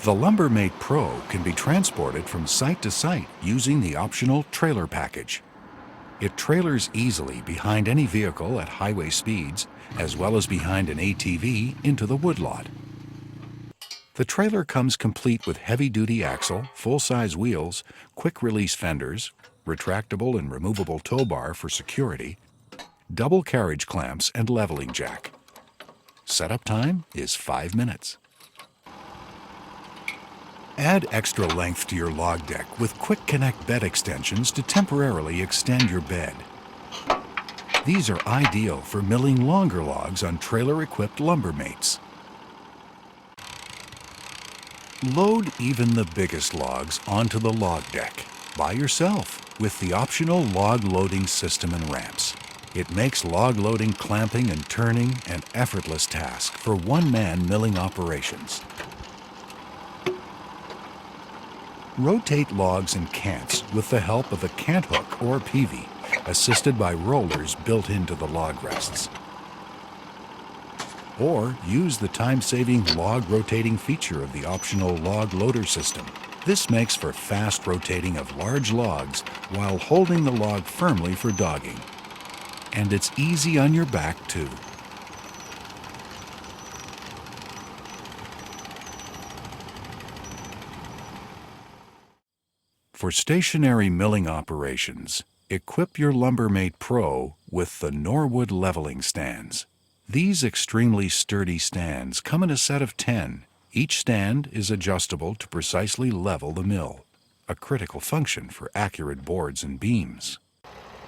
The LumberMate Pro can be transported from site to site using the optional trailer package. It trailers easily behind any vehicle at highway speeds, as well as behind an ATV into the woodlot. The trailer comes complete with heavy-duty axle, full-size wheels, quick-release fenders, retractable and removable tow bar for security, double carriage clamps, and leveling jack. Setup time is 5 minutes. Add extra length to your log deck with quick connect bed extensions to temporarily extend your bed. These are ideal for milling longer logs on trailer-equipped LumberMates. Load even the biggest logs onto the log deck by yourself with the optional log loading system and ramps. It makes log loading, clamping, and turning an effortless task for one-man milling operations. Rotate logs and cants with the help of a cant hook or peavey, assisted by rollers built into the log rests. Or use the time-saving log rotating feature of the optional log loader system. This makes for fast rotating of large logs while holding the log firmly for dogging. And it's easy on your back too. For stationary milling operations, equip your LumberMate Pro with the Norwood leveling stands. These extremely sturdy stands come in a set of 10. Each stand is adjustable to precisely level the mill, a critical function for accurate boards and beams.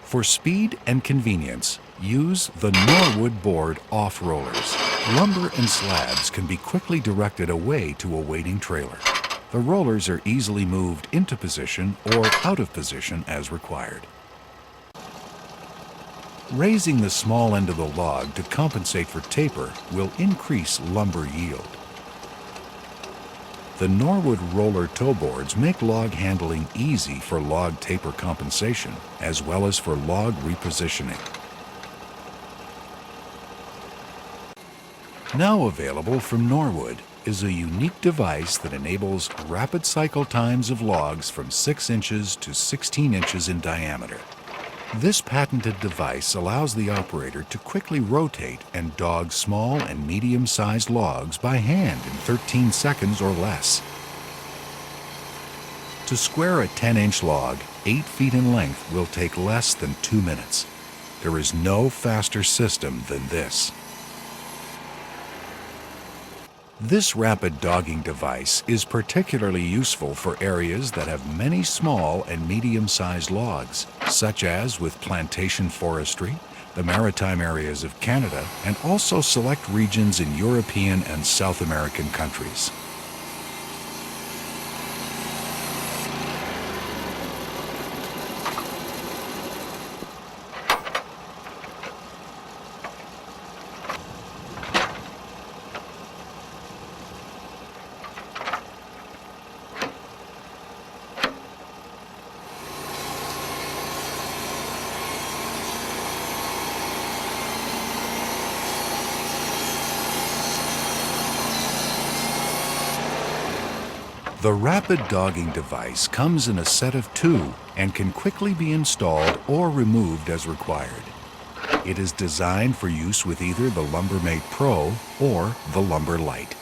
For speed and convenience, use the Norwood board off rollers. Lumber and slabs can be quickly directed away to a waiting trailer. The rollers are easily moved into position or out of position as required. Raising the small end of the log to compensate for taper will increase lumber yield. The Norwood roller tow boards make log handling easy for log taper compensation, as well as for log repositioning. Now available from Norwood is a unique device that enables rapid cycle times of logs from 6 inches to 16 inches in diameter. This patented device allows the operator to quickly rotate and dog small and medium-sized logs by hand in 13 seconds or less. To square a 10-inch log 8 feet in length will take less than 2 minutes. There is no faster system than this. This rapid dogging device is particularly useful for areas that have many small and medium-sized logs, such as with plantation forestry, the maritime areas of Canada, and also select regions in European and South American countries. The rapid dogging device comes in a set of 2 and can quickly be installed or removed as required. It is designed for use with either the LumberMate Pro or the Lumber Lite.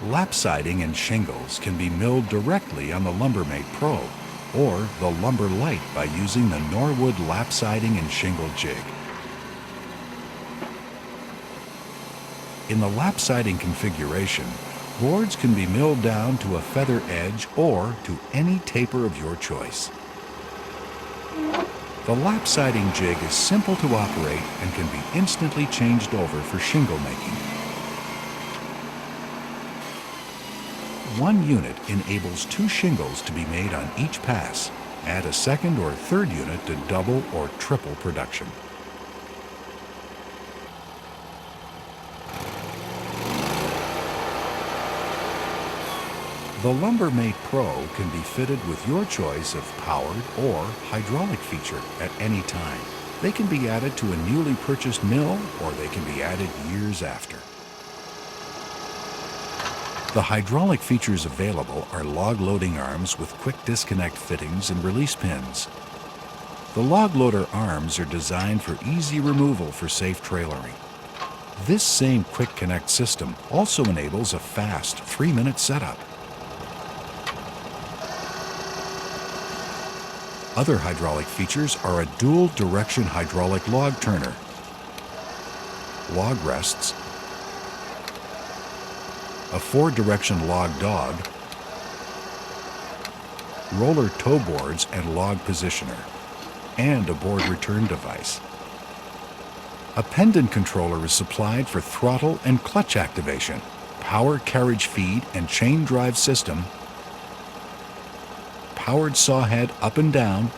Lap siding and shingles can be milled directly on the LumberMate Pro or the Lumber Lite by using the Norwood lap siding and shingle jig. In the lap siding configuration, boards can be milled down to a feather edge or to any taper of your choice. The lap siding jig is simple to operate and can be instantly changed over for shingle making. One unit enables 2 shingles to be made on each pass. Add a second or third unit to double or triple production. The LumberMate Pro can be fitted with your choice of powered or hydraulic feature at any time. They can be added to a newly purchased mill, or they can be added years after. The hydraulic features available are log loading arms with quick disconnect fittings and release pins. The log loader arms are designed for easy removal for safe trailering. This same quick connect system also enables a fast 3-minute setup. Other hydraulic features are a dual direction hydraulic log turner, log rests, a 4-direction log dog, roller tow boards and log positioner, and a board return device. A pendant controller is supplied for throttle and clutch activation, power carriage feed and chain drive system, powered saw head up and down,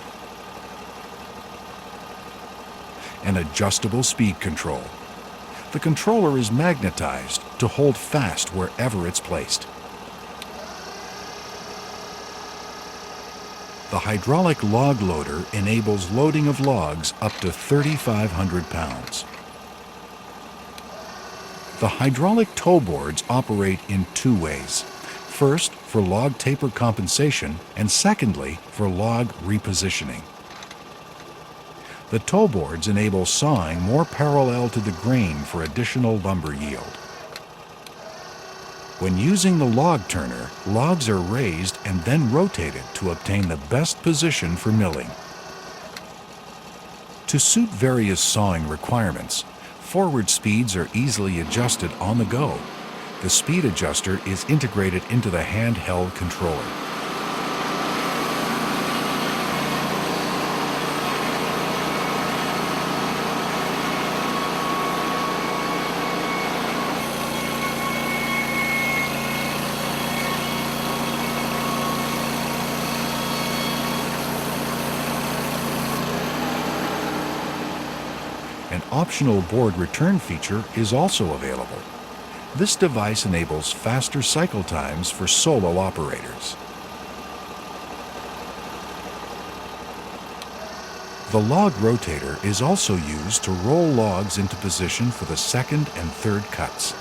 and adjustable speed control. The controller is magnetized to hold fast wherever it's placed. The hydraulic log loader enables loading of logs up to 3,500 pounds. The hydraulic tow boards operate in 2 ways. First, for log taper compensation, and secondly, for log repositioning. The tow boards enable sawing more parallel to the grain for additional lumber yield. When using the log turner, logs are raised and then rotated to obtain the best position for milling. To suit various sawing requirements, forward speeds are easily adjusted on the go. The speed adjuster is integrated into the handheld controller. An optional board return feature is also available. This device enables faster cycle times for solo operators. The log rotator is also used to roll logs into position for the second and third cuts.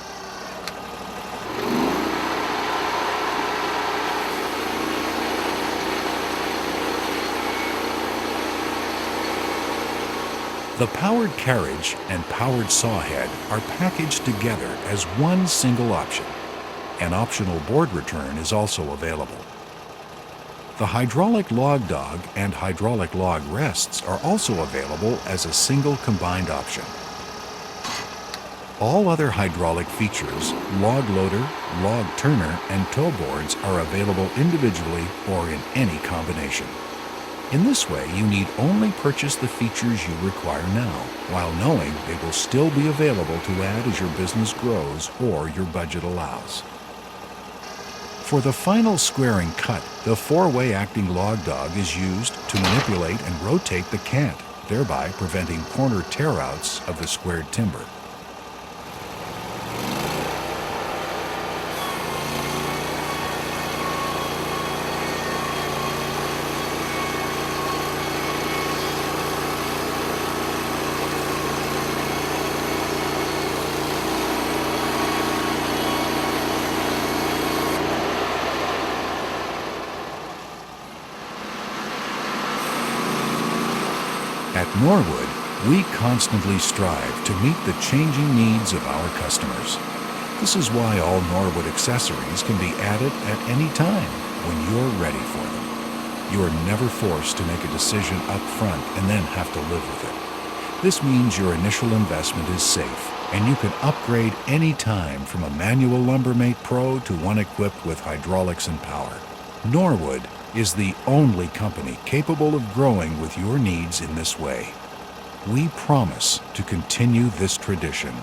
The powered carriage and powered saw head are packaged together as one single option. An optional board return is also available. The hydraulic log dog and hydraulic log rests are also available as a single combined option. All other hydraulic features, log loader, log turner, and tow boards are available individually or in any combination. In this way, you need only purchase the features you require now, while knowing they will still be available to add as your business grows or your budget allows. For the final squaring cut, the 4-way acting log dog is used to manipulate and rotate the cant, thereby preventing corner tear-outs of the squared timber. At Norwood, we constantly strive to meet the changing needs of our customers. This is why all Norwood accessories can be added at any time when you're ready for them. You are never forced to make a decision up front and then have to live with it. This means your initial investment is safe, and you can upgrade any time from a manual LumberMate Pro to one equipped with hydraulics and power. Norwood is the only company capable of growing with your needs in this way. We promise to continue this tradition.